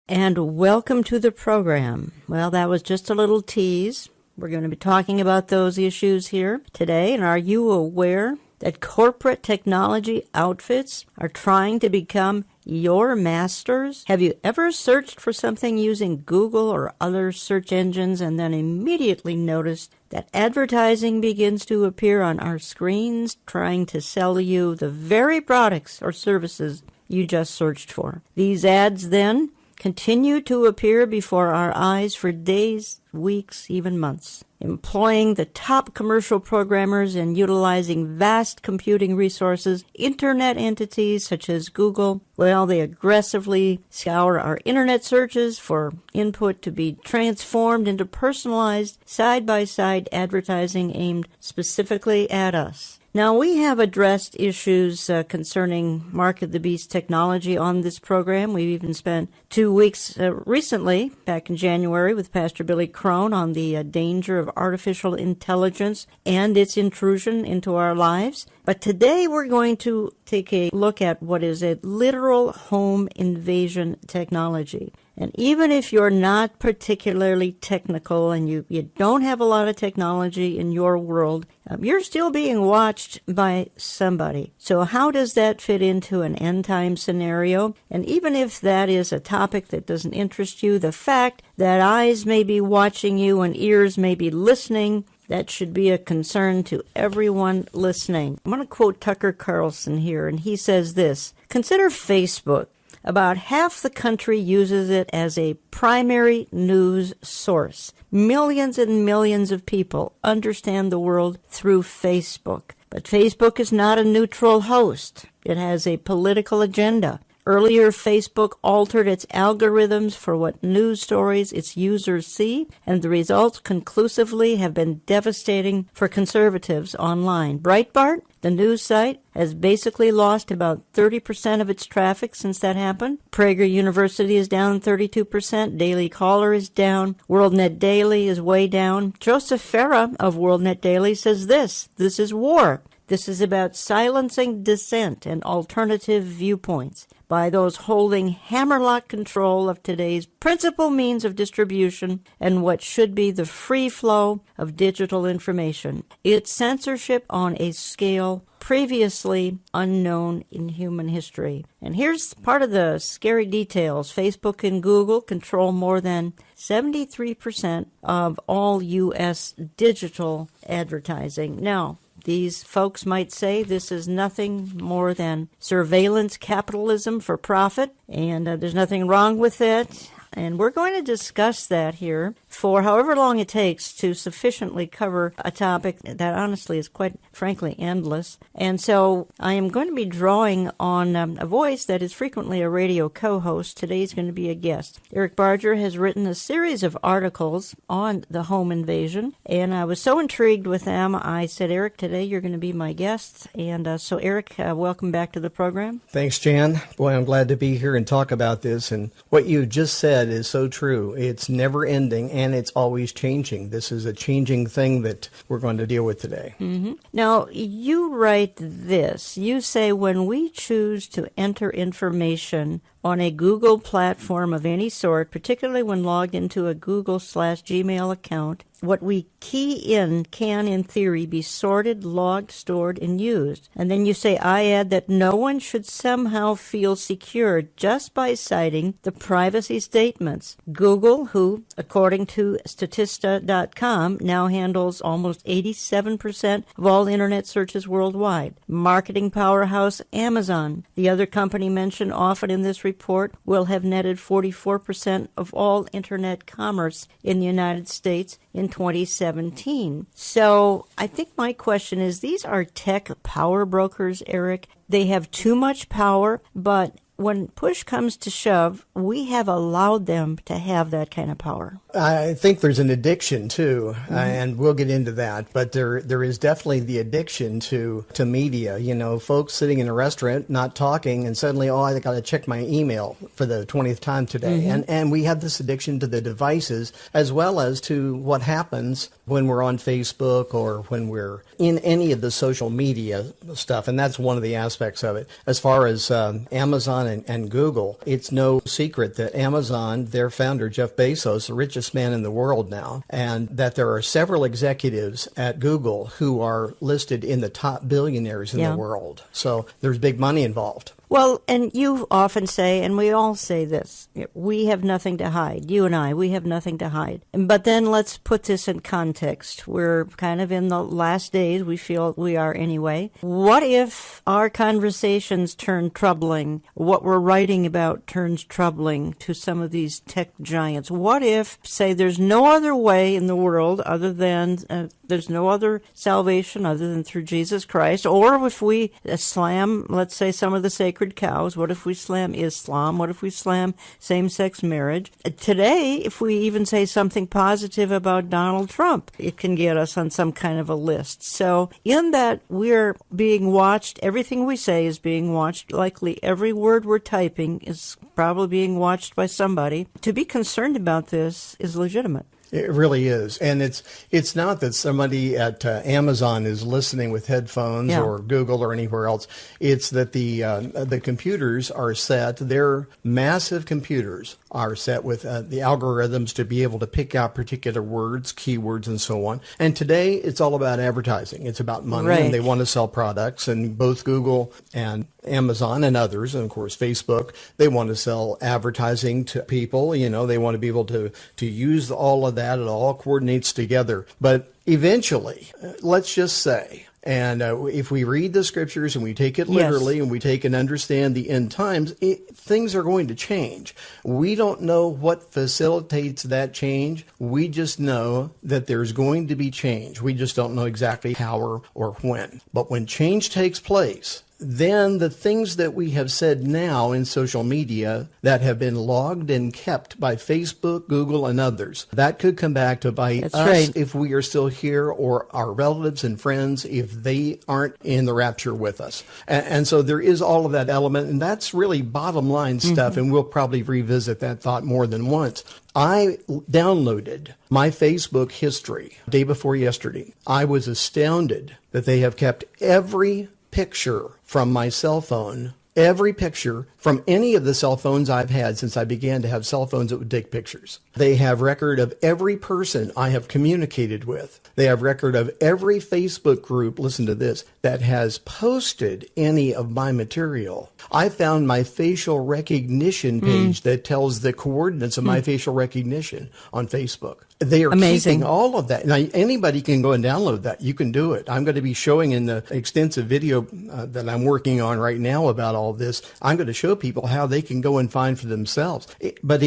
and welcome to the program. Well, that was just a little tease. We're going to be talking about those issues here today. And are you aware that corporate technology outfits are trying to become your masters? Have you ever searched for something using Google or other search engines and then immediately noticed that advertising begins to appear on our screens trying to sell you the very products or services you just searched for? These ads then continue to appear before our eyes for days, weeks, even months. Employing the top commercial programmers and utilizing vast computing resources, internet entities such as Google, well, they aggressively scour our internet searches for input to be transformed into personalized, side-by-side advertising aimed specifically at us. Now, we have addressed issues concerning Mark of the Beast technology on this program. We've even spent 2 weeks recently, back in January, with Pastor Billy Crone on the danger of artificial intelligence and its intrusion into our lives. But today we're going to take a look at what is a literal home invasion technology. And even if you're not particularly technical and you don't have a lot of technology in your world, you're still being watched by somebody. So how does that fit into an end-time scenario? And even if that is a topic that doesn't interest you, the fact that eyes may be watching you and ears may be listening, that should be a concern to everyone listening. I'm going to quote Tucker Carlson here, and he says this: "Consider Facebook. About half the country uses it as a primary news source. Millions and millions of people understand the world through Facebook. But Facebook is not a neutral host. It has a political agenda. Earlier, Facebook altered its algorithms for what news stories its users see, and the results conclusively have been devastating for conservatives online. Breitbart, the news site, has basically lost about 30% of its traffic since that happened. Prager University is down 32%. Daily Caller is down. WorldNet Daily is way down. Joseph Farag of WorldNet Daily says this is war. This is about silencing dissent and alternative viewpoints by those holding hammerlock control of today's principal means of distribution and what should be the free flow of digital information. It's censorship on a scale previously unknown in human history." And here's part of the scary details. Facebook and Google control more than 73% of all U.S. digital advertising. Now, these folks might say this is nothing more than surveillance capitalism for profit, and there's nothing wrong with it. And we're going to discuss that here for however long it takes to sufficiently cover a topic that honestly is quite frankly endless. And so I am going to be drawing on a voice that is frequently a radio co-host. Today's going to be a guest. Eric Barger has written a series of articles on the home invasion, and I was so intrigued with them, I said, Eric, today you're going to be my guest. And so Eric, welcome back to the program. Thanks, Jan. Boy, I'm glad to be here and talk about this. And what you just said is so true. It's never ending and it's always changing. This is a changing thing that we're going to deal with today. Mm-hmm. Now, you write this. You say when we choose to enter information on a Google platform of any sort, particularly when logged into a Google/Gmail account, what we key in can, in theory, be sorted, logged, stored, and used. And then you say, I add that no one should somehow feel secure just by citing the privacy statements. Google, who, according to Statista.com, now handles almost 87% of all internet searches worldwide. Marketing powerhouse Amazon, the other company mentioned often in this report, will have netted 44% of all internet commerce in the United States in 2017. So I think my question is, these are tech power brokers, Eric. They have too much power, but when push comes to shove, we have allowed them to have that kind of power. I think there's an addiction too, and we'll get into that. But there is definitely the addiction to media. You know, folks sitting in a restaurant not talking, and suddenly, I got to check my email for the 20th time today. And we have this addiction to the devices as well as to what happens when we're on Facebook or when we're in any of the social media stuff, and that's one of the aspects of it. As far as Amazon and Google, it's no secret that Amazon, their founder, Jeff Bezos, the richest man in the world now, and that there are several executives at Google who are listed in the top billionaires in the world. So there's big money involved. Well, and you often say, and we all say this, we have nothing to hide. You and I, we have nothing to hide. But then let's put this in context. We're kind of in the last days, we feel we are anyway. What if our conversations turn troubling? What we're writing about turns troubling to some of these tech giants? What if, say, there's no other way in the world other than, there's no other salvation other than through Jesus Christ? Or if we slam, let's say, some of the sacred cows, what if we slam Islam? What if we slam same-sex marriage? Today, if we even say something positive about Donald Trump, it can get us on some kind of a list. So in that we're being watched, everything we say is being watched. Likely every word we're typing is probably being watched by somebody. To be concerned about this is legitimate. It really is. And it's not that somebody at Amazon is listening with headphones or Google or anywhere else. It's that the computers are set, their massive computers are set with the algorithms to be able to pick out particular words, keywords, and so on. And today it's all about advertising. It's about money, and they want to sell products. And both Google and Amazon and others, and of course Facebook, they want to sell advertising to people. You know, they want to be able to use all of that. It all coordinates together. But eventually, let's just say, and if we read the scriptures and we take it literally and we take and understand the end times, things are going to change. We don't know what facilitates that change. We just know that there's going to be change. We just don't know exactly how or when. But when change takes place, then the things that we have said now in social media that have been logged and kept by Facebook, Google, and others, that could come back to bite us if we are still here, or our relatives and friends if they aren't in the rapture with us. And so there is all of that element, and that's really bottom line stuff, and we'll probably revisit that thought more than once. I downloaded my Facebook history day before yesterday. I was astounded that they have kept every picture from my cell phone, every picture from any of the cell phones I've had since I began to have cell phones that would take pictures. They have record of every person I have communicated with. They have record of every Facebook group, listen to this, that has posted any of my material. I found my facial recognition page that tells the coordinates of my facial recognition on Facebook. They are keeping all of that. Now, anybody can go and download that. You can do it. I'm going to be showing in the extensive video that I'm working on right now about all this. I'm going to show people how they can go and find for themselves. But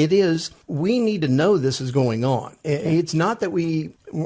we need to know this is going on. It's not that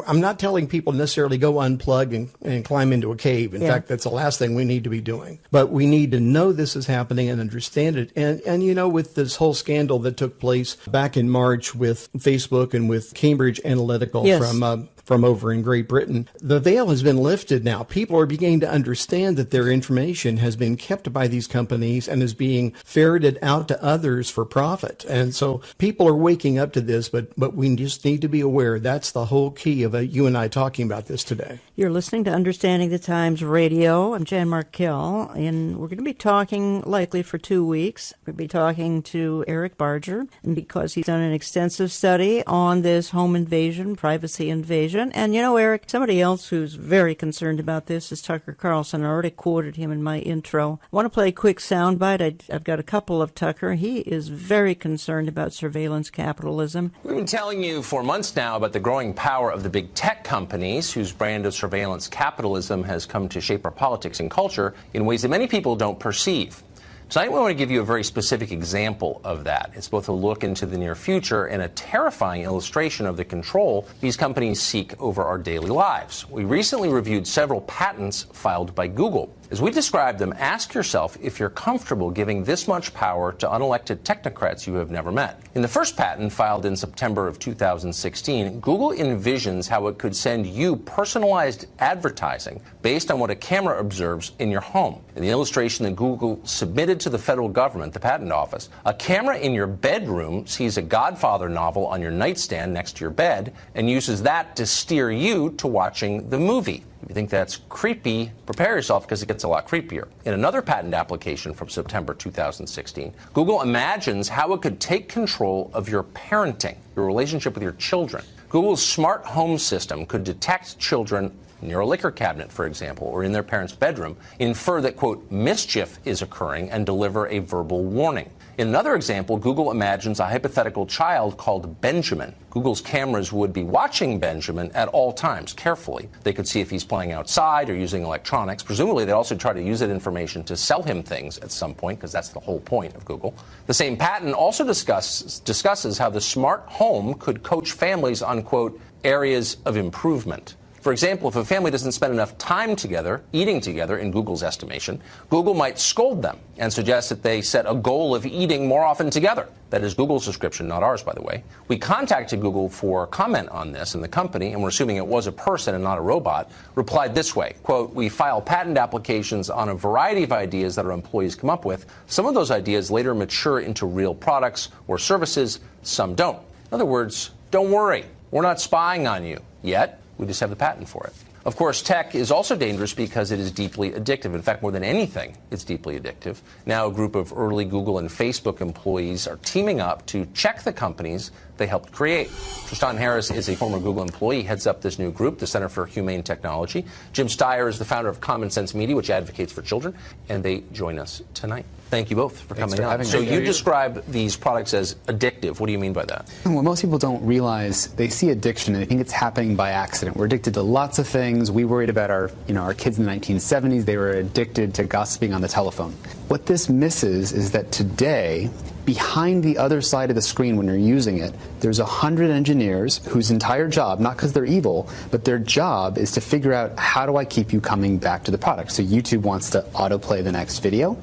I'm not telling people necessarily go unplug and climb into a cave. In fact, that's the last thing we need to be doing. But we need to know this is happening and understand it. And you know, with this whole scandal that took place back in March with Facebook and with Cambridge Analytica from over in Great Britain, the veil has been lifted now. People are beginning to understand that their information has been kept by these companies and is being ferreted out to others for profit. And so people are waking up to this, but we just need to be aware. That's the whole key of you and I talking about this today. You're listening to Understanding the Times Radio. I'm Jan Markell, and we're going to be talking likely for 2 weeks. We'll be talking to Eric Barger, and because he's done an extensive study on this home invasion, privacy invasion. And you know, Eric, somebody else who's very concerned about this is Tucker Carlson. I already quoted him in my intro. I want to play a quick soundbite. I've got a couple of Tucker. He is very concerned about surveillance capitalism. We've been telling you for months now about the growing power of the big tech companies whose brand of surveillance capitalism has come to shape our politics and culture in ways that many people don't perceive. Tonight, we want to give you a very specific example of that. It's both a look into the near future and a terrifying illustration of the control these companies seek over our daily lives. We recently reviewed several patents filed by Google. As we describe them, ask yourself if you're comfortable giving this much power to unelected technocrats you have never met. In the first patent filed in September of 2016, Google envisions how it could send you personalized advertising based on what a camera observes in your home. In the illustration that Google submitted to the federal government, the Patent Office, a camera in your bedroom sees a Godfather novel on your nightstand next to your bed and uses that to steer you to watching the movie. If you think that's creepy, prepare yourself because it gets a lot creepier. In another patent application from September 2016, Google imagines how it could take control of your parenting, your relationship with your children. Google's smart home system could detect children near a liquor cabinet, for example, or in their parents' bedroom, infer that, quote, mischief is occurring and deliver a verbal warning. In another example, Google imagines a hypothetical child called Benjamin. Google's cameras would be watching Benjamin at all times, carefully. They could see if he's playing outside or using electronics. Presumably, they'd also try to use that information to sell him things at some point, because that's the whole point of Google. The same patent also discusses how the smart home could coach families on, quote, areas of improvement. For example, if a family doesn't spend enough time together, eating together, in Google's estimation, Google might scold them and suggest that they set a goal of eating more often together. That is Google's description, not ours, by the way. We contacted Google for comment on this, and the company, and we're assuming it was a person and not a robot, replied this way, quote, we file patent applications on a variety of ideas that our employees come up with. Some of those ideas later mature into real products or services. Some don't. In other words, don't worry. We're not spying on you yet. We just have the patent for it. Of course, tech is also dangerous because it is deeply addictive. In fact, more than anything, it's deeply addictive. Now, a group of early Google and Facebook employees are teaming up to check the companies they helped create. Tristan Harris is a former Google employee, heads up this new group, the Center for Humane Technology. Jim Steyer is the founder of Common Sense Media, which advocates for children, and they join us tonight. Thank you both for coming on. So you describe these products as addictive. What do you mean by that? Well, most people don't realize, they see addiction and they think it's happening by accident. We're addicted to lots of things. We worried about our kids in the 1970s. They were addicted to gossiping on the telephone. What this misses is that today, behind the other side of the screen when you're using it, there's 100 engineers whose entire job, not because they're evil, but their job is to figure out, how do I keep you coming back to the product? So YouTube wants to autoplay the next video.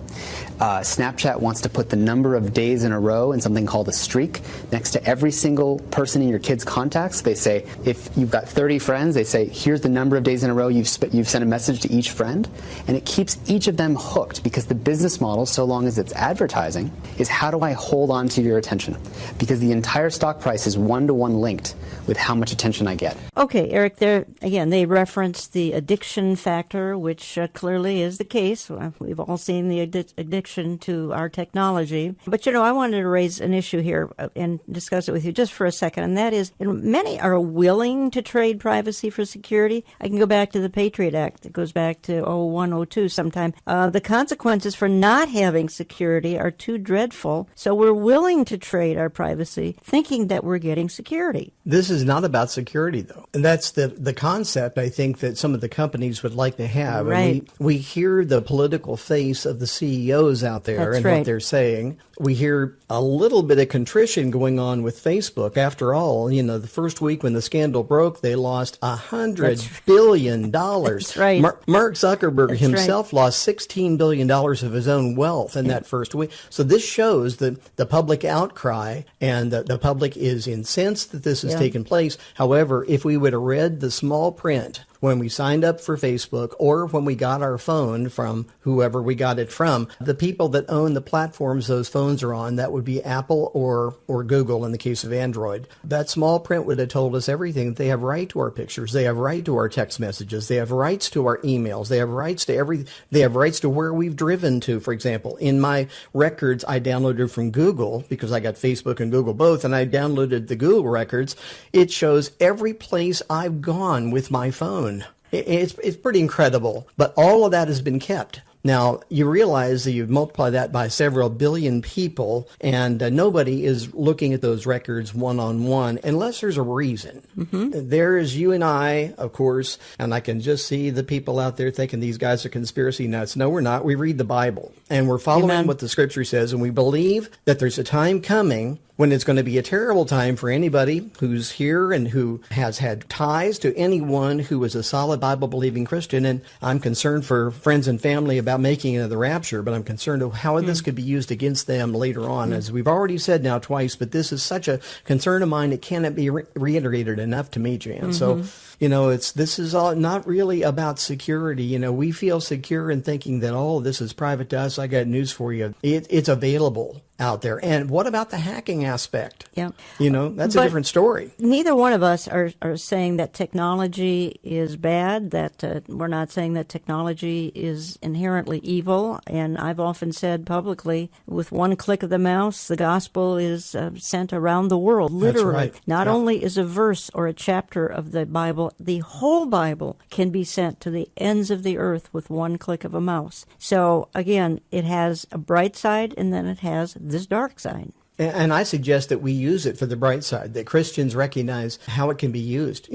Snapchat wants to put the number of days in a row in something called a streak next to every single person in your kid's contacts. They say, if you've got 30 friends, they say, here's the number of days in a row you've sent a message to each friend. And it keeps each of them hooked, because the business model, so long as it's advertising, is how do I hold on to your attention? Because the entire stock price is one-to-one linked with how much attention I get. Okay, Eric, there again, they reference the addiction factor, which clearly is the case. We've all seen the addiction to our technology. But, I wanted to raise an issue here and discuss it with you just for a second, and that is, many are willing to trade privacy for security. I can go back to the Patriot Act. It goes back to 01, 02 sometime. The consequences for not having security are too dreadful, so we're willing to trade our privacy, thinking that we're getting security. This is not about security, though. And that's the concept, I think, that some of the companies would like to have. Right. And we hear the political face of the CEOs out there. That's and right. What they're saying. We hear a little bit of contrition going on with Facebook. After all, the first week when the scandal broke, they lost $100 billion. That's right. Mark Zuckerberg himself lost $16 billion of his own wealth in that first week. So this shows the public outcry, and the public is incensed that this has taken place. However, if we would have read the small print when we signed up for Facebook, or when we got our phone from whoever we got it from, the people that own the platforms those phones are on, that would be Apple or Google in the case of Android. That small print would have told us everything. They have right to our pictures. They have right to our text messages. They have rights to our emails. They have rights to They have rights to where we've driven to, for example. In my records, I downloaded from Google, because I got Facebook and Google both, and I downloaded the Google records. It shows every place I've gone with my phone. It's pretty incredible, but all of that has been kept. Now, you realize that you multiply that by several billion people, and nobody is looking at those records one-on-one unless there's a reason. There is you and I, of course, and I can just see the people out there thinking these guys are conspiracy nuts. No, we're not. We read the Bible, and we're following what the Scripture says, and we believe that there's a time coming when it's going to be a terrible time for anybody who's here and who has had ties to anyone who is a solid Bible-believing Christian. And I'm concerned for friends and family about making it to the rapture, but I'm concerned of how this could be used against them later on. As we've already said now twice, but this is such a concern of mine, it cannot be reiterated enough to me, Jan. So, this is all not really about security. We feel secure in thinking that, this is private to us. I got news for you. It's available out there. And what about the hacking aspect? Yeah. That's a different story. Neither one of us are saying that technology is bad, that we're not saying that technology is inherently evil. And I've often said publicly, with one click of the mouse, the gospel is sent around the world, literally. That's right. Not only is a verse or a chapter of the Bible, the whole Bible can be sent to the ends of the earth with one click of a mouse. So, again, it has a bright side, and then it has this dark side. And I suggest that we use it for the bright side, that Christians recognize how it can be used.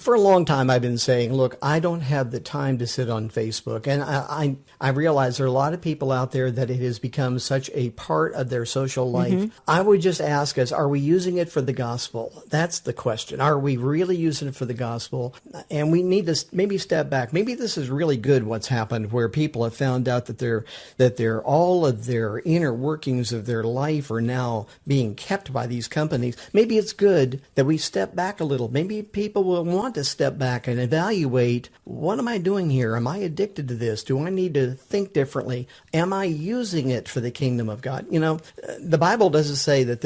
For a long time I've been saying, look, I don't have the time to sit on Facebook. And I realize there are a lot of people out there that it has become such a part of their social life. I would just ask us, are we using it for the gospel? That's the question. Are we really using it for the gospel? And we need to maybe step back. Maybe this is really good what's happened, where people have found out that they're all of their inner workings of their life are now being kept by these companies. Maybe it's good that we step back a little. Maybe people will want to step back and evaluate, what am I doing here? Am I addicted to this? Do I need to think differently? Am I using it for the kingdom of God? The Bible doesn't say that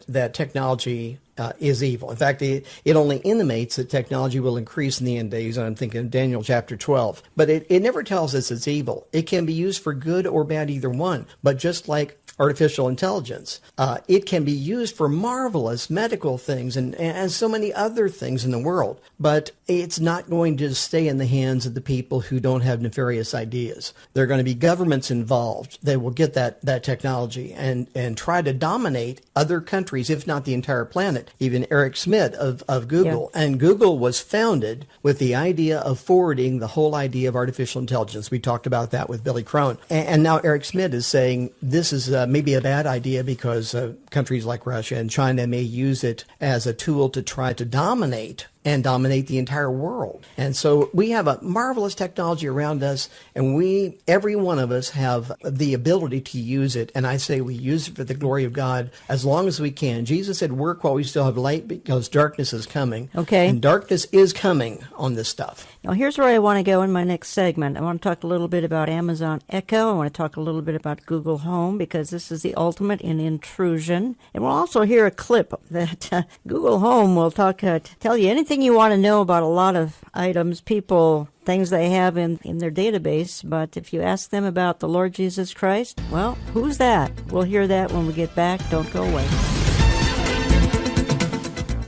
that technology is evil. In fact, it only intimates that technology will increase in the end days. I'm thinking of Daniel chapter 12. But it never tells us it's evil. It can be used for good or bad, either one. But just like artificial intelligence, it can be used for marvelous medical things and so many other things in the world. But it's not going to stay in the hands of the people who don't have nefarious ideas. There are going to be governments involved. They will get that technology and try to dominate other countries, if not the entire planet. Even Eric Schmidt of Google. Yeah. And Google was founded with the idea of forwarding the whole idea of artificial intelligence. We talked about that with Billy Crone. And now Eric Schmidt is saying this is maybe a bad idea because countries like Russia and China may use it as a tool to try to dominate the entire world. And so we have a marvelous technology around us, and every one of us have the ability to use it. And I say we use it for the glory of God as long as we can. Jesus said, work while we still have light, because darkness is coming. Okay. And darkness is coming on this stuff. Now, here's where I want to go in my next segment. I want to talk a little bit about Amazon Echo. I want to talk a little bit about Google Home, because this is the ultimate in intrusion. And we'll also hear a clip that Google Home will tell you anything you want to know about a lot of items, people, things they have in their database. But if you ask them about the Lord Jesus Christ, well, who's that? We'll hear that when we get back. Don't go away.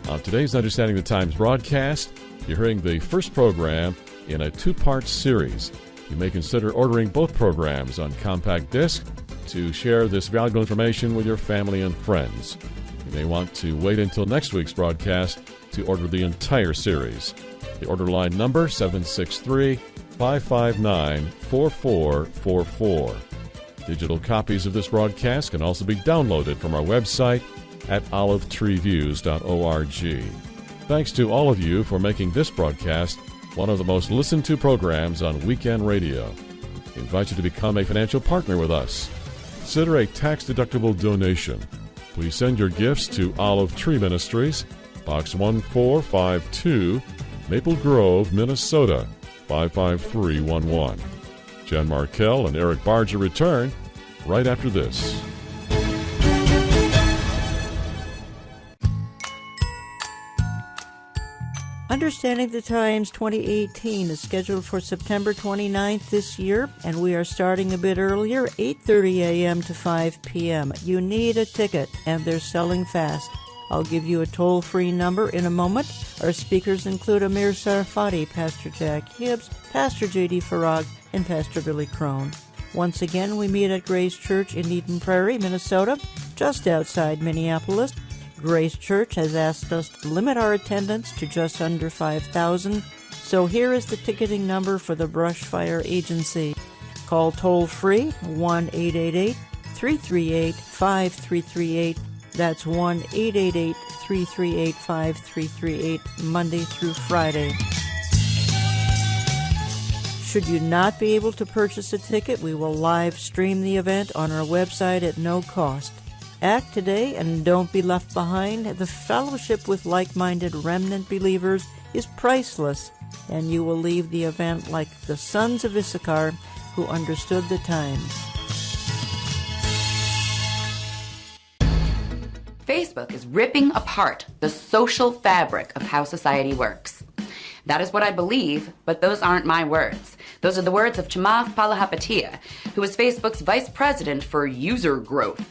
On today's Understanding the Times broadcast, you're hearing the first program in a two-part series. You may consider ordering both programs on compact disc to share this valuable information with your family and friends. You may want to wait until next week's broadcast to order the entire series. The order line number 763-559-4444. Digital copies of this broadcast can also be downloaded from our website at olivetreeviews.org. Thanks to all of you for making this broadcast one of the most listened to programs on weekend radio. We invite you to become a financial partner with us. Consider a tax-deductible donation. Please send your gifts to Olive Tree Ministries, Box 1452, Maple Grove, Minnesota, 55311. Jen Markell and Eric Barger return right after this. Understanding the Times 2018 is scheduled for September 29th this year, and we are starting a bit earlier, 8:30 a.m. to 5 p.m. You need a ticket, and they're selling fast. I'll give you a toll-free number in a moment. Our speakers include Amir Sarfati, Pastor Jack Hibbs, Pastor J.D. Farag, and Pastor Billy Crone. Once again, we meet at Grace Church in Eden Prairie, Minnesota, just outside Minneapolis. Grace Church has asked us to limit our attendance to just under 5,000, so here is the ticketing number for the Brush Fire Agency. Call toll-free 1-888-338-5338. That's 1-888-338-5338, Monday through Friday. Should you not be able to purchase a ticket, we will live stream the event on our website at no cost. Act today and don't be left behind. The fellowship with like-minded remnant believers is priceless, and you will leave the event like the sons of Issachar who understood the times. Facebook is ripping apart the social fabric of how society works. That is what I believe, but those aren't my words. Those are the words of Chamath Palihapitiya, who is Facebook's vice president for user growth.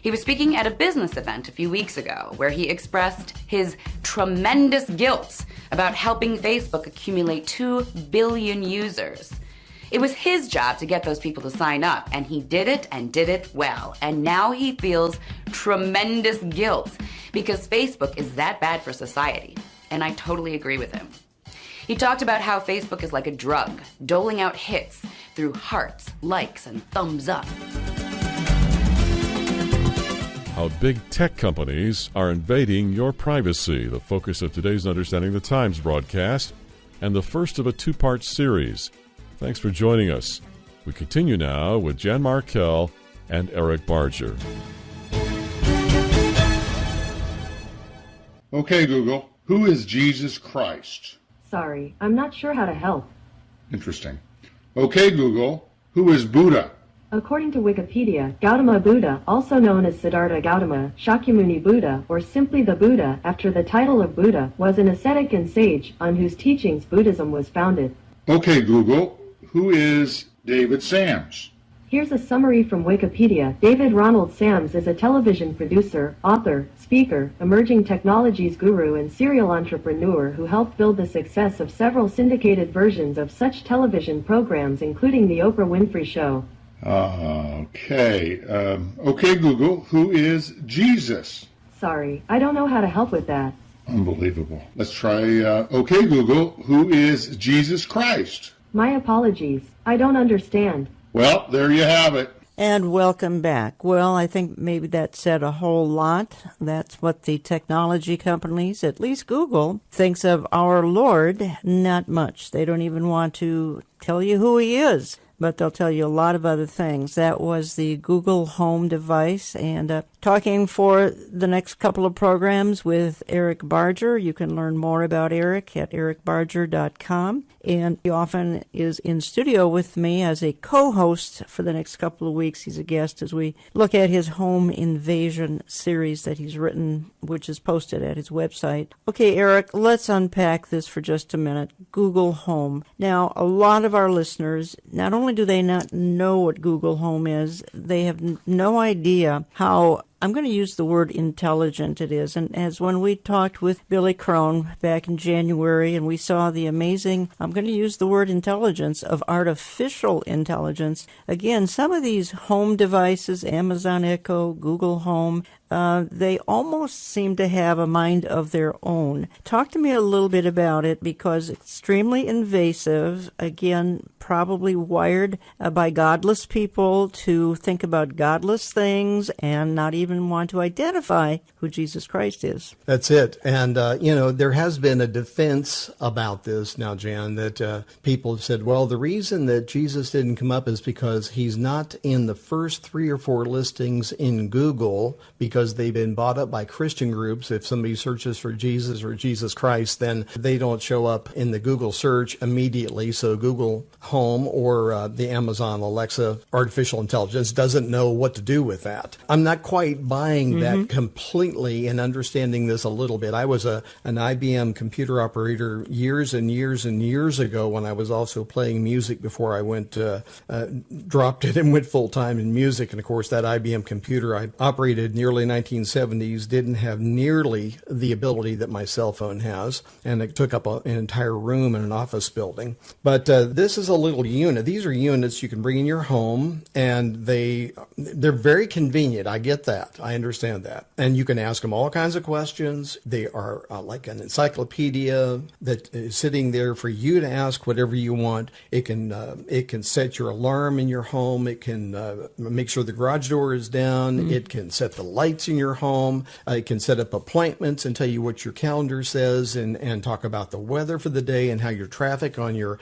He was speaking at a business event a few weeks ago where he expressed his tremendous guilt about helping Facebook accumulate 2 billion users. It was his job to get those people to sign up, and he did it well. And now he feels tremendous guilt because Facebook is that bad for society. And I totally agree with him. He talked about how Facebook is like a drug, doling out hits through hearts, likes, and thumbs up. How big tech companies are invading your privacy, the focus of today's Understanding the Times broadcast, and the first of a 2-part series. Thanks for joining us. We continue now with Jan Markell and Eric Barger. Okay, Google, who is Jesus Christ? Sorry, I'm not sure how to help. Interesting. Okay, Google, who is Buddha? According to Wikipedia, Gautama Buddha, also known as Siddhartha Gautama, Shakyamuni Buddha, or simply the Buddha, after the title of Buddha, was an ascetic and sage on whose teachings Buddhism was founded. Okay, Google, who is David Sams? Here's a summary from Wikipedia. David Ronald Sams is a television producer, author, speaker, emerging technologies guru, and serial entrepreneur who helped build the success of several syndicated versions of such television programs, including The Oprah Winfrey Show. Okay, Google, who is Jesus? Sorry, I don't know how to help with that. Unbelievable. Let's try, okay, Google, who is Jesus Christ? My apologies. I don't understand. Well, there you have it. And welcome back. Well, I think maybe that said a whole lot. That's what the technology companies, at least Google, thinks of our Lord. Not much. They don't even want to tell you who he is, but they'll tell you a lot of other things. That was the Google Home device. And talking for the next couple of programs with Eric Barger. You can learn more about Eric at ericbarger.com. And he often is in studio with me as a co-host for the next couple of weeks. He's a guest as we look at his home invasion series that he's written, which is posted at his website. Okay, Eric, let's unpack this for just a minute. Google Home. Now, a lot of our listeners, not only do they not know what Google Home is, they have no idea how, I'm going to use the word intelligent it is. And as when we talked with Billy Crone back in January and we saw the amazing, I'm going to use the word intelligence, of artificial intelligence. Again, some of these home devices, Amazon Echo, Google Home, they almost seem to have a mind of their own. Talk to me a little bit about it, because extremely invasive, again, probably wired by godless people to think about godless things and not even want to identify who Jesus Christ is. That's it. And, there has been a defense about this now, Jan, that people have said, well, the reason that Jesus didn't come up is because he's not in the first 3 or 4 listings in Google, because they've been bought up by Christian groups. If somebody searches for Jesus or Jesus Christ, then they don't show up in the Google search immediately. So Google Home or the Amazon Alexa artificial intelligence doesn't know what to do with that. I'm not quite buying that completely and understanding this a little bit. I was an IBM computer operator years and years and years ago when I was also playing music before I dropped it and went full-time in music. And, of course, that IBM computer I operated nearly 1970s didn't have nearly the ability that my cell phone has, and it took up an entire room in an office building. But this is a little unit. These are units you can bring in your home, and they're very convenient. I get that. I understand that. And you can ask them all kinds of questions. They are like an encyclopedia that is sitting there for you to ask whatever you want. It can set your alarm in your home. It can make sure the garage door is down. It can set the lights in your home. It can set up appointments and tell you what your calendar says, and talk about the weather for the day and how your traffic on your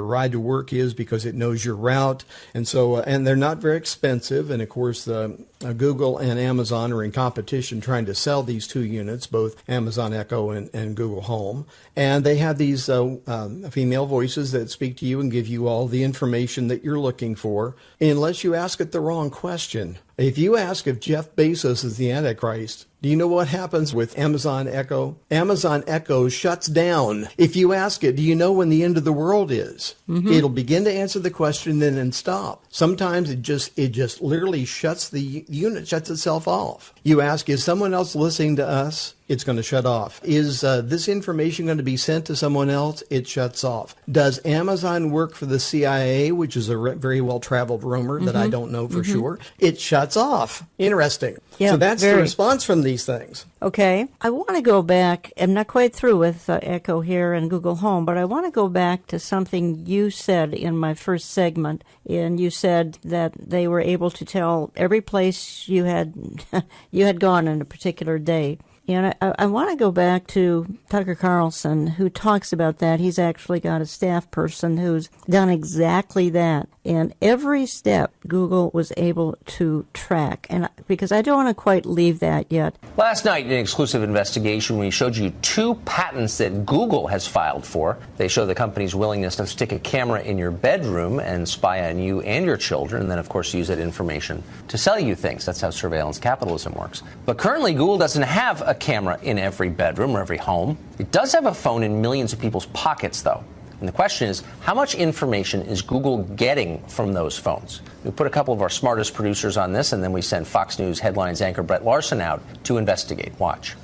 ride to work is, because it knows your route. And so, and they're not very expensive. And of course, Google and Amazon are in competition trying to sell these two units, both Amazon Echo and Google Home. And they have these female voices that speak to you and give you all the information that you're looking for, unless you ask it the wrong question. If you ask if Jeff Bezos is the Antichrist, do you know what happens with Amazon Echo? Amazon Echo shuts down. If you ask it, do you know when the end of the world is? It'll begin to answer the question, then stop. Sometimes it just literally shuts the unit, shuts itself off. You ask, is someone else listening to us? It's going to shut off. Is this information going to be sent to someone else? It shuts off. Does Amazon work for the CIA, which is a very well-traveled rumor that I don't know for sure? It shuts off. Interesting. Yeah, so that's the response from these things. Okay. I want to go back. I'm not quite through with Echo here and Google Home, but I want to go back to something you said in my first segment. And you said that they were able to tell every place you had gone in a particular day. And I want to go back to Tucker Carlson, who talks about that. He's actually got a staff person who's done exactly that. And every step Google was able to track. And because I don't want to quite leave that yet. Last night, in an exclusive investigation, we showed you 2 patents that Google has filed for. They show the company's willingness to stick a camera in your bedroom and spy on you and your children, and then, of course, use that information to sell you things. That's how surveillance capitalism works. But currently, Google doesn't have a camera in every bedroom or every home. It does have a phone in millions of people's pockets, though. And the question is, how much information is Google getting from those phones? We put a couple of our smartest producers on this, and then we send Fox News headlines anchor Brett Larson out to investigate. Watch.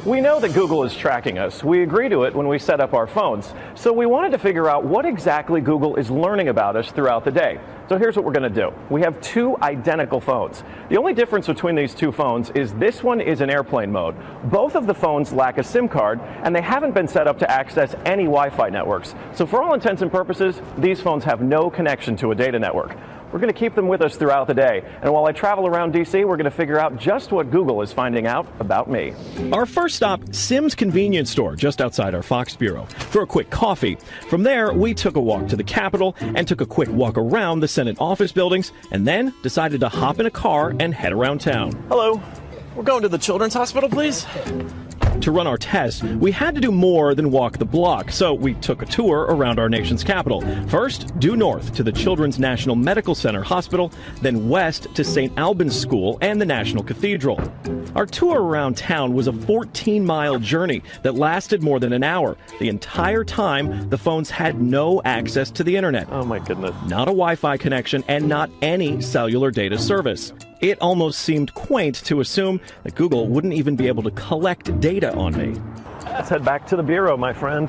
We know that Google is tracking us. We agree to it when we set up our phones. So we wanted to figure out what exactly Google is learning about us throughout the day. So here's what we're going to do. We have 2 identical phones. The only difference between these 2 phones is this one is in airplane mode. Both of the phones lack a SIM card, and they haven't been set up to access any Wi-Fi networks. So for all intents and purposes, these phones have no connection to a data network. We're going to keep them with us throughout the day. And while I travel around D.C., we're going to figure out just what Google is finding out about me. Our first stop, Sim's convenience store, just outside our Fox bureau, for a quick coffee. From there, we took a walk to the Capitol and took a quick walk around the Senate office buildings, and then decided to hop in a car and head around town. Hello. We're going to the Children's Hospital, please. To run our test, we had to do more than walk the block, so we took a tour around our nation's capital. First, due north to the Children's National Medical Center Hospital, then west to St. Albans School and the National Cathedral. Our tour around town was a 14-mile journey that lasted more than an hour. The entire time, the phones had no access to the internet. Oh my goodness. Not a Wi-Fi connection and not any cellular data service. It almost seemed quaint to assume that Google wouldn't even be able to collect data on me. Let's head back to the bureau, my friend.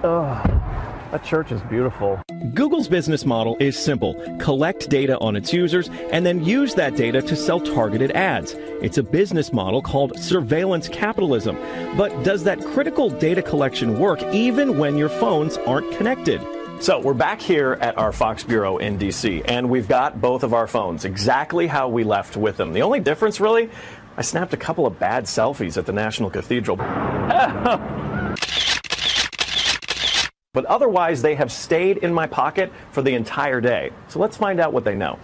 That church is beautiful. Google's business model is simple. Collect data on its users and then use that data to sell targeted ads. It's a business model called surveillance capitalism. But does that critical data collection work even when your phones aren't connected? So we're back here at our Fox Bureau in D.C., and we've got both of our phones exactly how we left with them. The only difference, really, I snapped a couple of bad selfies at the National Cathedral. But otherwise, they have stayed in my pocket for the entire day. So let's find out what they know.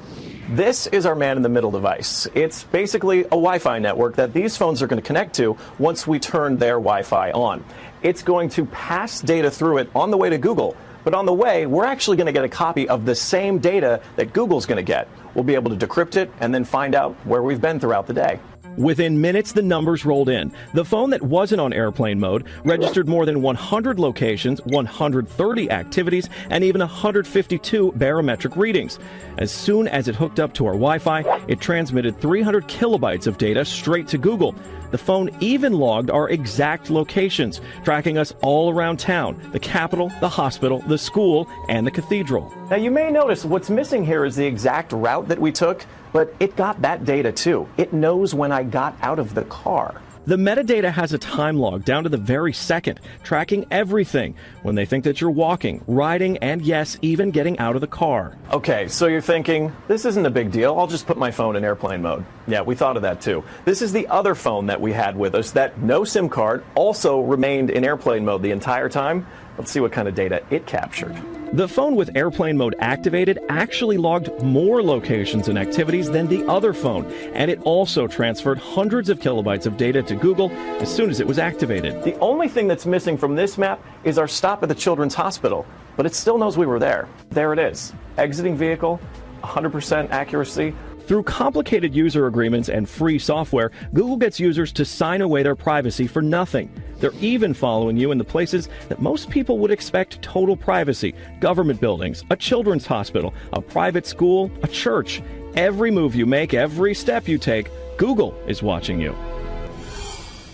This is our man-in-the-middle device. It's basically a Wi-Fi network that these phones are going to connect to once we turn their Wi-Fi on. It's going to pass data through it on the way to Google. But on the way, we're actually going to get a copy of the same data that Google's going to get. We'll be able to decrypt it and then find out where we've been throughout the day. Within minutes, the numbers rolled in. The phone that wasn't on airplane mode registered more than 100 locations, 130 activities, and even 152 barometric readings. As soon as it hooked up to our Wi-Fi, it transmitted 300 kilobytes of data straight to Google. The phone even logged our exact locations, tracking us all around town, the Capitol, the hospital, the school, and the cathedral. Now, you may notice what's missing here is the exact route that we took, but it got that data too. It knows when I got out of the car. The metadata has a time log down to the very second, tracking everything when they think that you're walking, riding, and yes, even getting out of the car. Okay, so you're thinking, this isn't a big deal. I'll just put my phone in airplane mode. Yeah, we thought of that too. This is the other phone that we had with us that no SIM card also remained in airplane mode the entire time. Let's see what kind of data it captured. The phone with airplane mode activated actually logged more locations and activities than the other phone, and it also transferred hundreds of kilobytes of data to Google as soon as it was activated. The only thing that's missing from this map is our stop at the Children's Hospital, but it still knows we were there. There it is. Exiting vehicle, 100% accuracy. Through complicated user agreements and free software, Google gets users to sign away their privacy for nothing. They're even following you in the places that most people would expect total privacy: government buildings, a children's hospital, a private school, a church. Every move you make, every step you take, Google is watching you.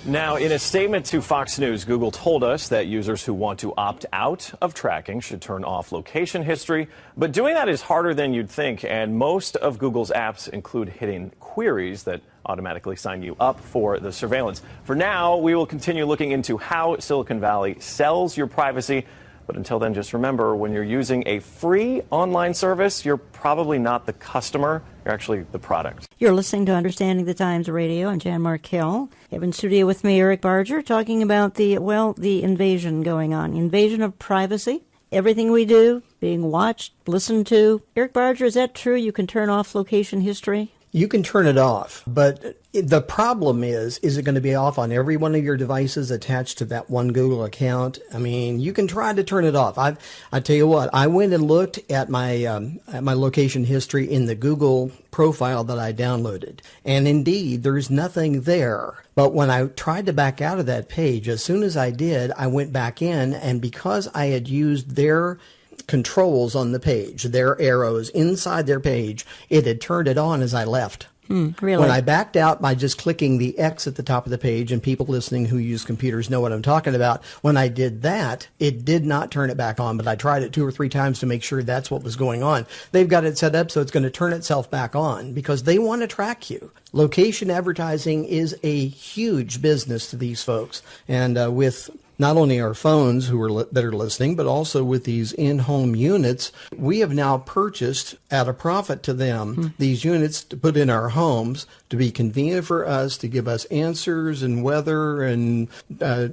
Now, in a statement to Fox News, Google told us that users who want to opt out of tracking should turn off location history. But doing that is harder than you'd think, and most of Google's apps include hidden queries that automatically sign you up for the surveillance. For now, we will continue looking into how Silicon Valley sells your privacy. But until then, just remember, when you're using a free online service, you're probably not the customer. You're actually the product. You're listening to Understanding the Times Radio. I'm Jan Markell. I have in studio with me Eric Barger talking about the invasion going on, invasion of privacy. Everything we do being watched, listened to. Eric Barger, is that true? You can turn off location history? You can turn it off, but the problem is it going to be off on every one of your devices attached to that one Google account? I mean, you can try to turn it off. I tell you what, I went and looked at my location history in the Google profile that I downloaded, and indeed, there's nothing there. But when I tried to back out of that page, as soon as I did, I went back in, and because I had used their controls on the page, their arrows inside their page, it had turned it on as I left. Really? When I backed out by just clicking the X at the top of the page, and people listening who use computers know what I'm talking about, when I did that, it did not turn it back on, but I tried it 2 or 3 times to make sure that's what was going on. They've got it set up so it's going to turn itself back on because they want to track you. Location advertising is a huge business to these folks, and with not only our phones that are listening, but also with these in-home units, we have now purchased at a profit to them these units to put in our homes to be convenient for us, to give us answers and weather and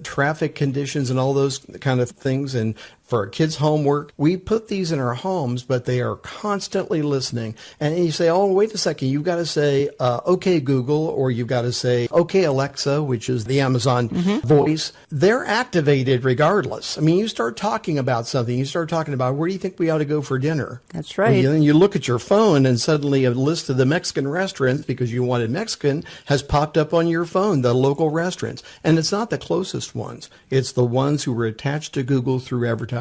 traffic conditions and all those kind of things. And for our kids' homework, we put these in our homes, but they are constantly listening. And you say, oh, wait a second, you've got to say, okay, Google, or you've got to say, okay, Alexa, which is the Amazon voice. They're activated regardless. I mean, you start talking about something, you start talking about where do you think we ought to go for dinner? That's right. And you look at your phone and suddenly a list of the Mexican restaurants, because you wanted Mexican, has popped up on your phone, the local restaurants. And it's not the closest ones. It's the ones who were attached to Google through advertising.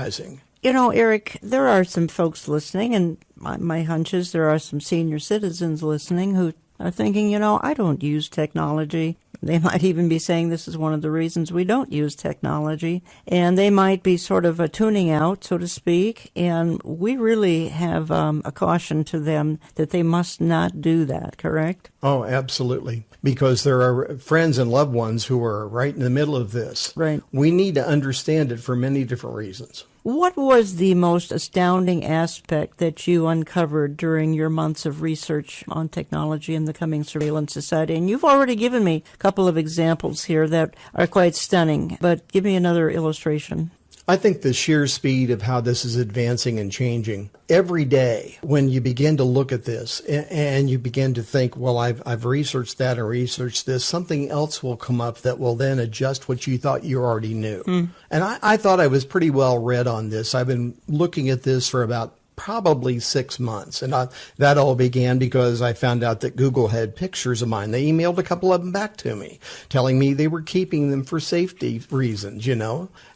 You know, Eric, there are some folks listening, and my hunch is there are some senior citizens listening who are thinking, you know, I don't use technology. They might even be saying this is one of the reasons we don't use technology. And they might be sort of tuning out, so to speak. And we really have a caution to them that they must not do that, correct? Oh, absolutely. Because there are friends and loved ones who are right in the middle of this. Right. We need to understand it for many different reasons. What was the most astounding aspect that you uncovered during your months of research on technology and the coming surveillance society? And you've already given me a couple of examples here that are quite stunning, but give me another illustration. I think the sheer speed of how this is advancing and changing every day, when you begin to look at this and you begin to think, well, I've researched that or researched this, something else will come up that will then adjust what you thought you already knew. And I thought I was pretty well read on this. I've been looking at this for about probably 6 months. And that all began because I found out that Google had pictures of mine. They emailed a couple of them back to me, telling me they were keeping them for safety reasons,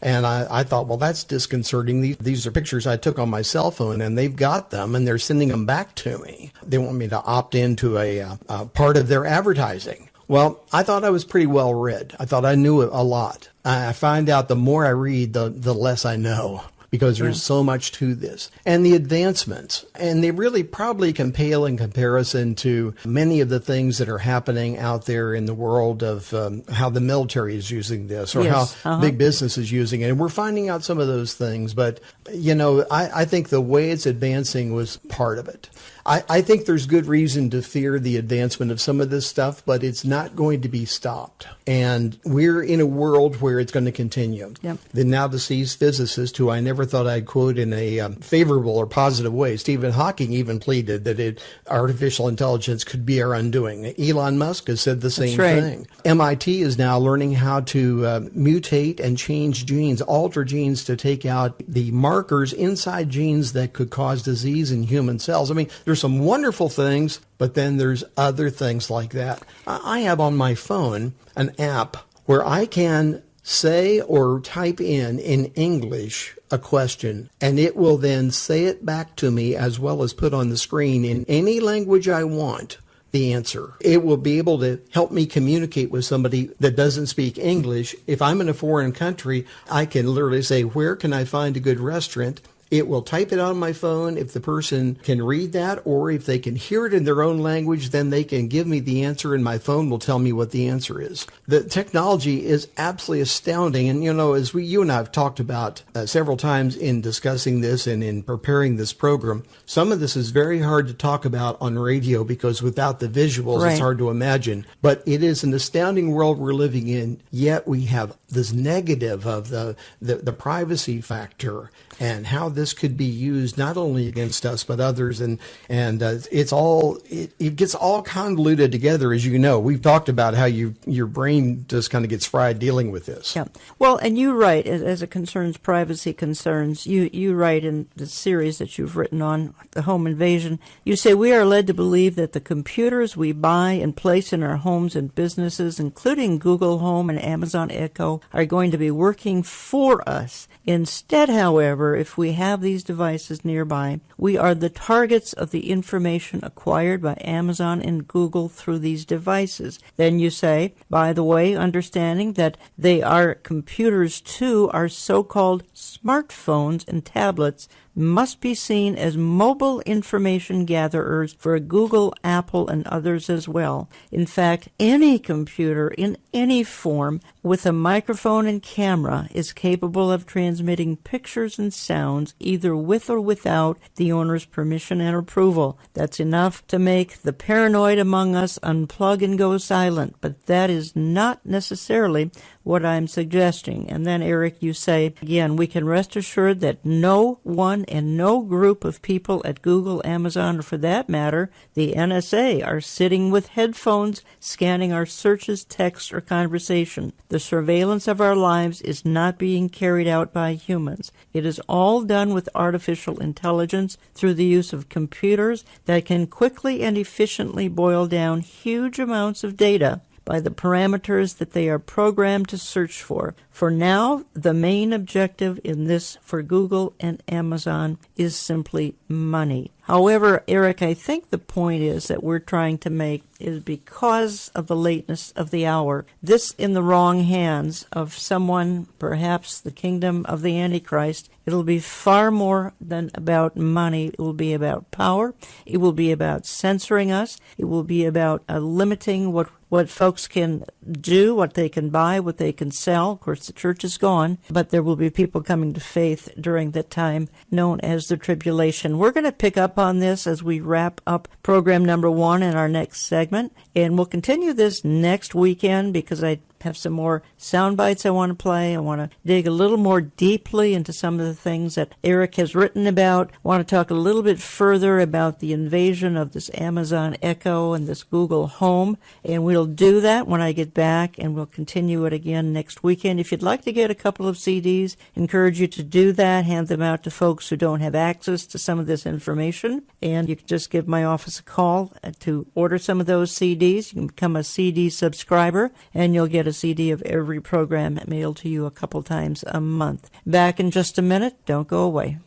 And I thought, well, that's disconcerting. These are pictures I took on my cell phone, and they've got them, and they're sending them back to me. They want me to opt into a part of their advertising. Well, I thought I was pretty well read. I thought I knew a lot. I find out the more I read, the less I know, because there's so much to this. And the advancements, and they really probably can pale in comparison to many of the things that are happening out there in the world of how the military is using this, or how big business is using it. And we're finding out some of those things. But, I think the way it's advancing was part of it. I think there's good reason to fear the advancement of some of this stuff, but it's not going to be stopped. And we're in a world where it's going to continue. Yep. The now deceased physicist, who I never thought I'd quote in a favorable or positive way, Stephen Hawking, even pleaded that artificial intelligence could be our undoing. Elon Musk has said the same thing. MIT is now learning how to mutate and change genes, alter genes to take out the markers inside genes that could cause disease in human cells. I mean, there's some wonderful things, but then there's other things like that. I have on my phone an app where I can say or type in English a question, and it will then say it back to me as well as put on the screen in any language I want the answer. It will be able to help me communicate with somebody that doesn't speak English. If I'm in a foreign country, I can literally say, where can I find a good restaurant? It will type it on my phone. If the person can read that, or if they can hear it in their own language, then they can give me the answer, and my phone will tell me what the answer is. The technology is absolutely astounding. And, as you and I have talked about several times in discussing this and in preparing this program, some of this is very hard to talk about on radio because without the visuals, It's hard to imagine. But it is an astounding world we're living in, yet we have this negative of the privacy factor and how this could be used not only against us but others, and it gets all convoluted together. As you know, we've talked about how your brain just kind of gets fried dealing with this. Yeah. Well, and you write, as it concerns privacy concerns, you write in the series that you've written on the home invasion, you say, we are led to believe that the computers we buy and place in our homes and businesses, including Google Home and Amazon Echo, are going to be working for us. Instead, however, if we have these devices nearby, we are the targets of the information acquired by Amazon and Google through these devices. Then you say, by the way, understanding that they are computers too, are so-called smartphones and tablets must be seen as mobile information gatherers for Google, Apple, and others as well. In fact, any computer in any form with a microphone and camera is capable of transmitting pictures and sounds either with or without the owner's permission and approval. That's enough to make the paranoid among us unplug and go silent, but that is not necessarily what I'm suggesting. And then, Eric, you say, again, we can rest assured that no one and no group of people at Google, Amazon, or for that matter, the NSA, are sitting with headphones scanning our searches, texts, or conversation. The surveillance of our lives is not being carried out by humans. It is all done with artificial intelligence through the use of computers that can quickly and efficiently boil down huge amounts of data by the parameters that they are programmed to search for. For now, the main objective in this for Google and Amazon is simply money. However, Eric, I think the point is that we're trying to make is because of the lateness of the hour, this in the wrong hands of someone, perhaps the kingdom of the Antichrist, it'll be far more than about money. It will be about power. It will be about censoring us. It will be about limiting what folks can do, what they can buy, what they can sell. Of course, the church is gone, but there will be people coming to faith during that time known as the tribulation. We're going to pick up on this as we wrap up program number 1 in our next segment, and we'll continue this next weekend because I have some more sound bites I want to play. I want to dig a little more deeply into some of the things that Eric has written about. I want to talk a little bit further about the invasion of this Amazon Echo and this Google Home. And we'll do that when I get back, and we'll continue it again next weekend. If you'd like to get a couple of CDs, encourage you to do that. Hand them out to folks who don't have access to some of this information. And you can just give my office a call to order some of those CDs. You can become a CD subscriber, and you'll get a CD of every program mailed to you a couple times a month. Back in just a minute. Don't go away.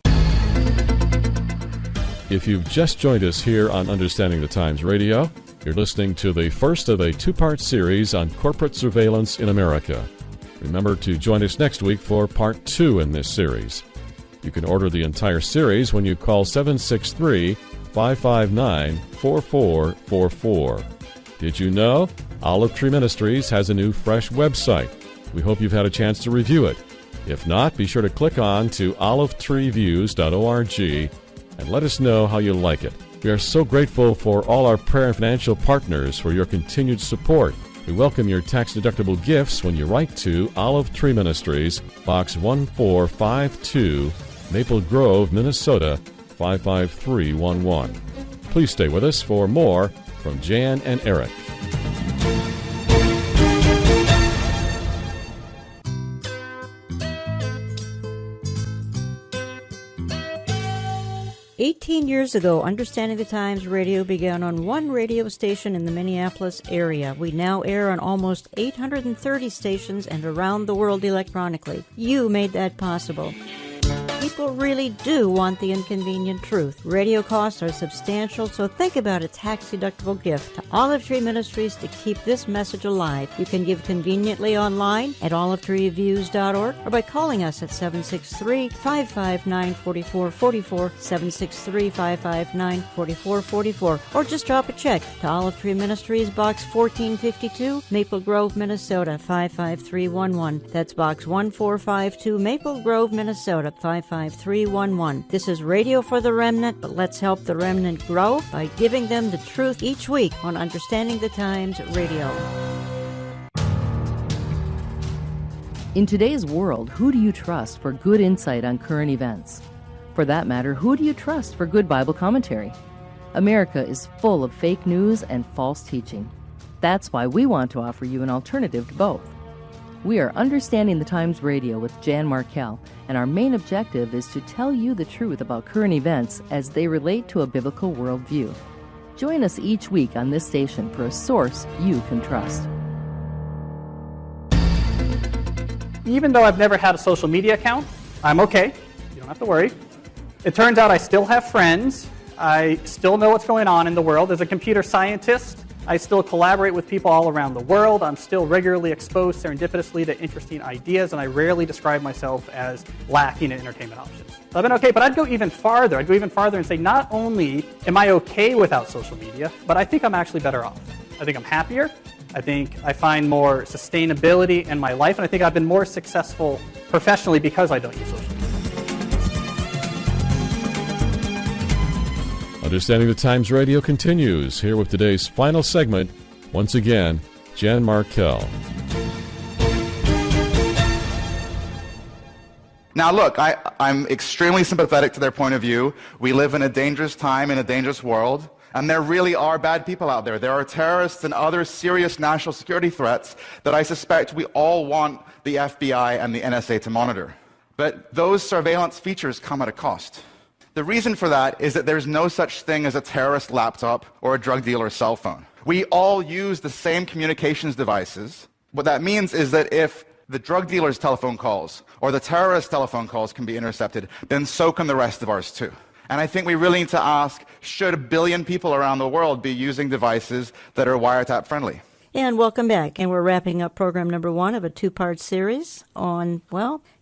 If you've just joined us here on Understanding the Times Radio, you're listening to the first of a two-part series on corporate surveillance in America. Remember to join us next week for part 2 in this series. You can order the entire series when you call 763-559-4444. Did you know Olive Tree Ministries has a new fresh website? We hope you've had a chance to review it. If not, be sure to click on to olivetreeviews.org and let us know how you like it. We are so grateful for all our prayer and financial partners for your continued support. We welcome your tax-deductible gifts when you write to Olive Tree Ministries, Box 1452, Maple Grove, Minnesota, 55311. Please stay with us for more from Jan and Eric. "18 years ago, Understanding the Times Radio began on one radio station in the Minneapolis area. We now air on almost 830 stations and around the world electronically. You made that possible. People really do want the inconvenient truth. Radio costs are substantial, so think about a tax-deductible gift to Olive Tree Ministries to keep this message alive. You can give conveniently online at olivetreeviews.org or by calling us at 763-559-4444, 763-559-4444, or just drop a check to Olive Tree Ministries, Box 1452, Maple Grove, Minnesota, 55311. That's Box 1452, Maple Grove, Minnesota, 55311. This is Radio for the Remnant, but let's help the remnant grow by giving them the truth each week on Understanding the Times Radio. In today's world, who do you trust for good insight on current events? For that matter, who do you trust for good Bible commentary? America is full of fake news and false teaching. That's why we want to offer you an alternative to both. We are Understanding the Times Radio with Jan Markell, and our main objective is to tell you the truth about current events as they relate to a biblical worldview. Join us each week on this station for a source you can trust. Even though I've never had a social media account, I'm okay. You don't have to worry. It turns out I still have friends. I still know what's going on in the world. As a computer scientist, I still collaborate with people all around the world. I'm still regularly exposed serendipitously to interesting ideas, and I rarely describe myself as lacking in entertainment options. So I've been okay, but I'd go even farther. I'd go even farther and say not only am I okay without social media, but I think I'm actually better off. I think I'm happier. I think I find more sustainability in my life, and I think I've been more successful professionally because I don't use social media. Understanding the Times Radio continues here with today's final segment. Once again, Jan Markell. Now look, I'm extremely sympathetic to their point of view. We live in a dangerous time, in a dangerous world, and there really are bad people out there. There are terrorists and other serious national security threats that I suspect we all want the FBI and the NSA to monitor. But those surveillance features come at a cost. The reason for that is that there's no such thing as a terrorist laptop or a drug dealer's cell phone. We all use the same communications devices. What that means is that if the drug dealer's telephone calls or the terrorist telephone calls can be intercepted, then so can the rest of ours too. And I think we really need to ask, should 1 billion people around the world be using devices that are wiretap friendly? And welcome back. And we're wrapping up program number 1 of a 2-part series on,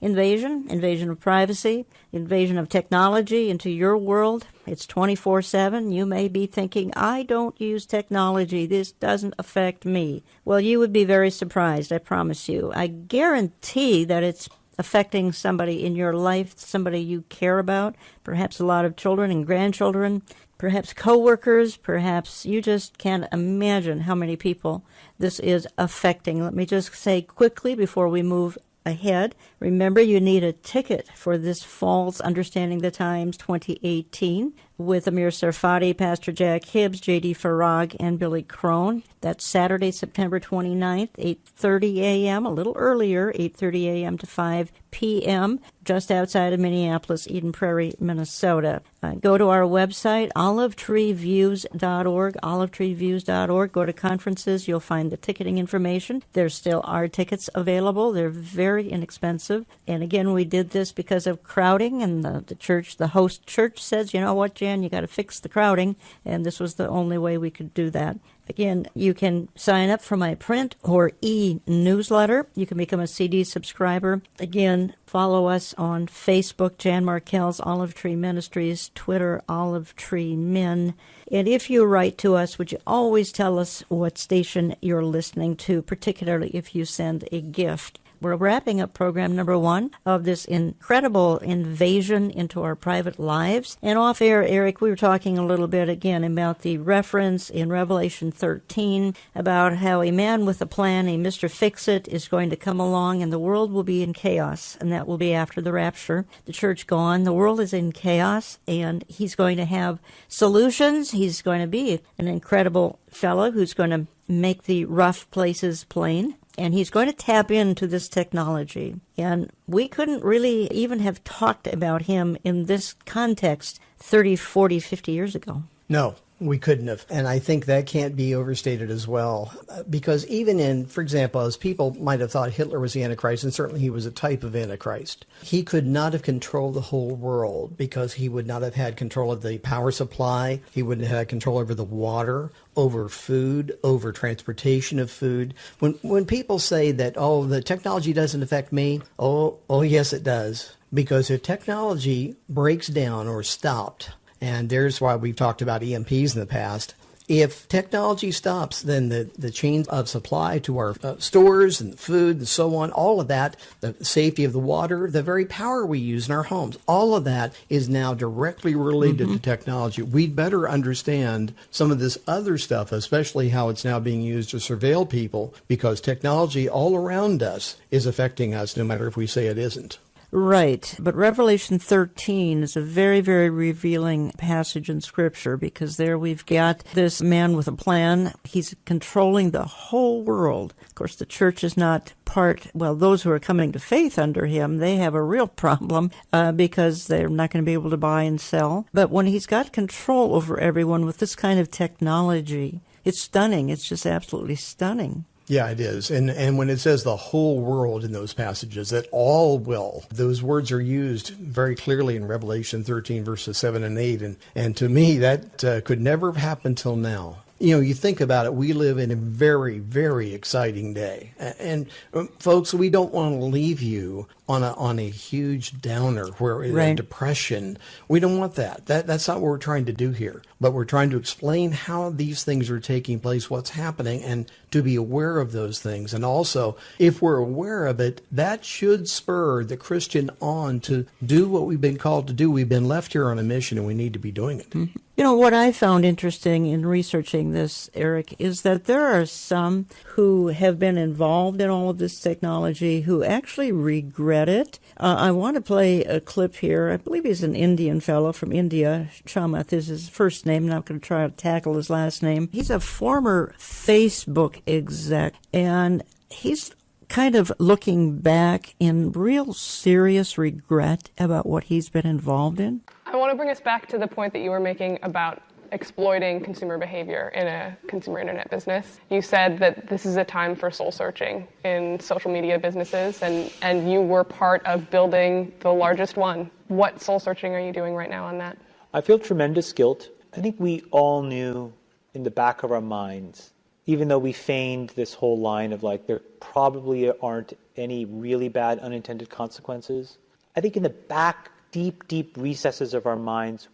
invasion of privacy, invasion of technology into your world. It's 24/7. You may be thinking, I don't use technology. This doesn't affect me. Well, you would be very surprised, I promise you. I guarantee that it's affecting somebody in your life, somebody you care about, perhaps a lot of children and grandchildren, perhaps coworkers, perhaps you just can't imagine how many people this is affecting. Let me just say quickly before we move ahead, remember you need a ticket for this Fall's Understanding the Times 2018 with Amir Sarfati, Pastor Jack Hibbs, J.D. Farag, and Billy Crone. That's Saturday, September 29th, 8:30 a.m., a little earlier, 8:30 a.m. to 5 p.m., just outside of Minneapolis, Eden Prairie, Minnesota. Go to our website, olivetreeviews.org, olivetreeviews.org. Go to conferences. You'll find the ticketing information. There still are tickets available. They're very inexpensive. And again, we did this because of crowding, and the church, the host church says, you know what, Jan, you got to fix the crowding, and this was the only way we could do that. Again, you can sign up for my print or e-newsletter. You can become a CD subscriber. Again, follow us on Facebook, Jan Markell's Olive Tree Ministries, Twitter, Olive Tree Men. And if you write to us, would you always tell us what station you're listening to, particularly if you send a gift? We're wrapping up program number 1 of this incredible invasion into our private lives. And off air, Eric, we were talking a little bit again about the reference in Revelation 13 about how a man with a plan, a Mr. Fix-It, is going to come along and the world will be in chaos. And that will be after the rapture. The church gone. The world is in chaos and he's going to have solutions. He's going to be an incredible fellow who's going to make the rough places plain. And he's going to tap into this technology. And we couldn't really even have talked about him in this context 30, 40, 50 years ago. No, we couldn't have. And I think that can't be overstated as well. Because even in, for example, as people might have thought Hitler was the Antichrist, and certainly he was a type of Antichrist, he could not have controlled the whole world because he would not have had control of the power supply. He wouldn't have had control over the water, over food, over transportation of food. When people say that, oh, the technology doesn't affect me, oh, yes, it does. Because if technology breaks down or stopped, and there's why we've talked about EMPs in the past. If technology stops, then the chain of supply to our stores and food and so on, all of that, the safety of the water, the very power we use in our homes, all of that is now directly related to technology. We'd better understand some of this other stuff, especially how it's now being used to surveil people, because technology all around us is affecting us, no matter if we say it isn't. Right. But Revelation 13 is a very, very revealing passage in Scripture because there we've got this man with a plan. He's controlling the whole world. Of course, the church is not part, well, those who are coming to faith under him, they have a real problem because they're not going to be able to buy and sell. But when he's got control over everyone with this kind of technology, it's stunning. It's just absolutely stunning. Yeah, it is. And when it says the whole world in those passages, that all will, those words are used very clearly in Revelation 13, verses 7 and 8. And to me, that could never have happened till now. You know, you think about it, we live in a very, very exciting day. And folks, we don't want to leave you on a huge downer where a depression. We don't want that. That's not what we're trying to do here. But we're trying to explain how these things are taking place, what's happening, and to be aware of those things. And also, if we're aware of it, that should spur the Christian on to do what we've been called to do. We've been left here on a mission, and we need to be doing it. Mm-hmm. You know, what I found interesting in researching this, Eric, is that there are some who have been involved in all of this technology who actually regret it. I want to play a clip here. I believe he's an Indian fellow from India. Chamath is his first name. I'm not going to try to tackle his last name. He's a former Facebook exec, and he's kind of looking back in real serious regret about what he's been involved in. I want to bring us back to the point that you were making about exploiting consumer behavior in a consumer internet business. You said that this is a time for soul searching in social media businesses, and you were part of building the largest one. What soul searching are you doing right now on that? I feel tremendous guilt. I think we all knew in the back of our minds, even though we feigned this whole line of like, there probably aren't any really bad unintended consequences. I think in the back, deep recesses of our minds,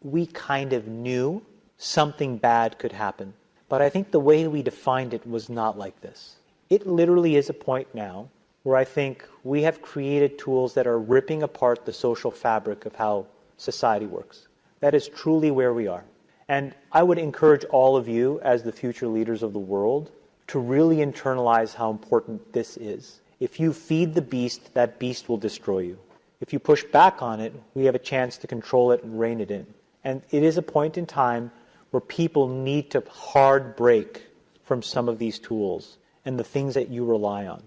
we kind of knew something bad could happen. But I think the way we defined it was not like this. It literally is a point now where I think we have created tools that are ripping apart the social fabric of how society works. That is truly where we are. And I would encourage all of you, as the future leaders of the world, to really internalize how important this is. If you feed the beast, that beast will destroy you. If you push back on it, we have a chance to control it and rein it in. And it is a point in time where people need to hard break from some of these tools and the things that you rely on.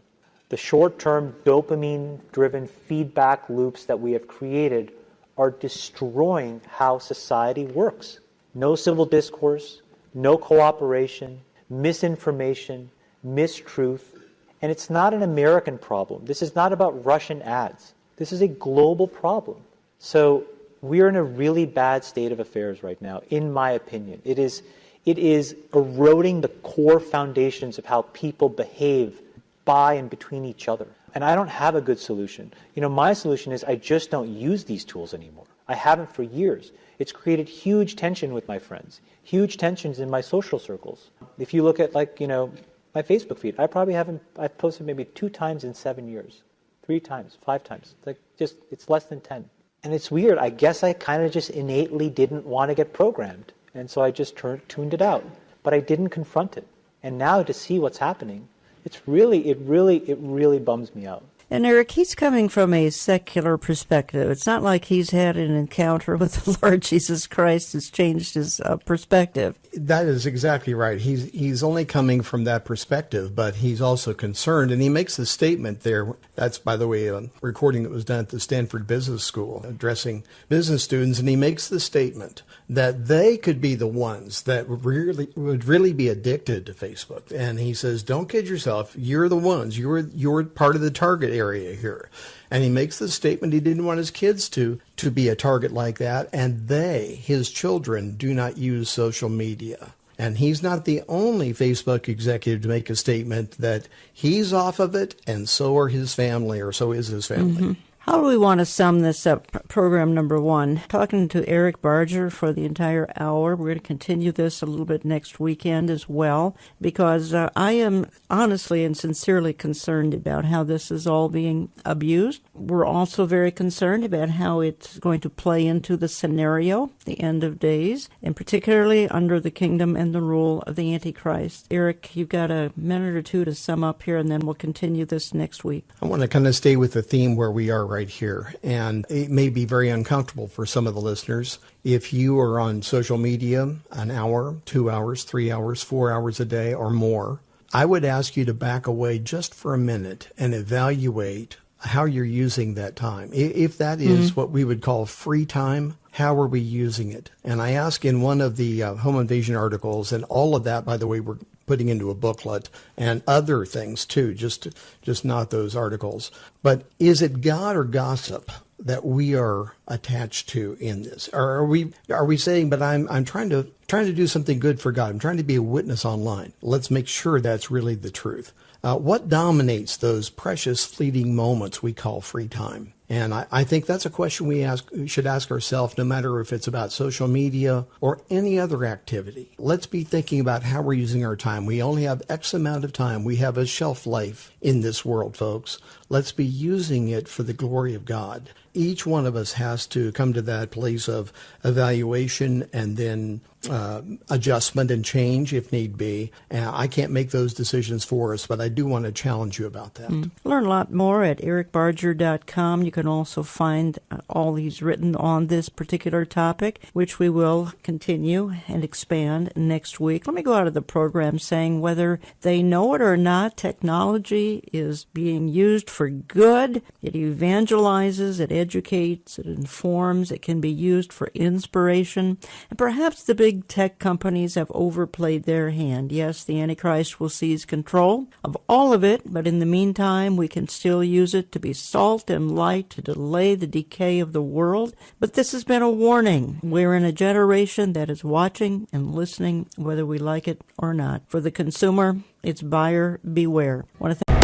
The short-term dopamine-driven feedback loops that we have created are destroying how society works. No civil discourse, no cooperation, misinformation, mistruth. And it's not an American problem. This is not about Russian ads. This is a global problem. So we're in a really bad state of affairs right now, in my opinion. It is eroding the core foundations of how people behave by and between each other. And I don't have a good solution. My solution is I just don't use these tools anymore. I haven't for years. It's created huge tension with my friends, huge tensions in my social circles. If you look at my Facebook feed, I've posted maybe 2 times in 7 years, 3 times, 5 times. It's less than 10. And it's weird. I guess I kind of just innately didn't want to get programmed. And so I just tuned it out. But I didn't confront it. And now to see what's happening, it really bums me out. And Eric, he's coming from a secular perspective. It's not like he's had an encounter with the Lord Jesus Christ that's changed his perspective. That is exactly right. He's only coming from that perspective, but he's also concerned. And he makes the statement there. That's, by the way, a recording that was done at the Stanford Business School addressing business students. And he makes the statement that they could be the ones that would really be addicted to Facebook. And he says, don't kid yourself. You're the ones. You're part of the target area here. And he makes the statement he didn't want his kids to be a target like that. And his children, do not use social media. And he's not the only Facebook executive to make a statement that he's off of it, and so are his family, or so is his family. Mm-hmm. How do we want to sum this up? Program number 1, talking to Eric Barger for the entire hour. We're going to continue this a little bit next weekend as well, because I am honestly and sincerely concerned about how this is all being abused. We're also very concerned about how it's going to play into the scenario, the end of days, and particularly under the kingdom and the rule of the Antichrist. Eric, you've got a minute or 2 to sum up here, and then we'll continue this next week. I want to kind of stay with the theme where we are right here, and it may be very uncomfortable for some of the listeners. If you are on social media an hour, 2 hours, 3 hours, 4 hours a day or more, I would ask you to back away just for a minute and evaluate how you're using that time. If that is what we would call free time, how are we using it? And I ask in one of the home invasion articles, and all of that, by the way, we're putting into a booklet, and other things too, just not those articles. But is it God or gossip that we are attached to in this? Or are we saying, but I'm trying to do something good for God. I'm trying to be a witness online. Let's make sure that's really the truth. What dominates those precious fleeting moments we call free time? And I think that's a question we should ask ourselves, no matter if it's about social media or any other activity. Let's be thinking about how we're using our time. We only have X amount of time. We have a shelf life in this world, folks. Let's be using it for the glory of God. Each one of us has to come to that place of evaluation and then adjustment and change if need be. And I can't make those decisions for us, but I do want to challenge you about that. Learn a lot more at ericbarger.com. You can also find all he's written on this particular topic, which we will continue and expand next week. Let me go out of the program saying whether they know it or not, technology is being used for good. It evangelizes, it educates, it informs, it can be used for inspiration. And perhaps the big tech companies have overplayed their hand. Yes, the Antichrist will seize control of all of it, but in the meantime, we can still use it to be salt and light to delay the decay of the world. But this has been a warning. We're in a generation that is watching and listening, whether we like it or not. For the consumer, it's buyer beware. I want to thank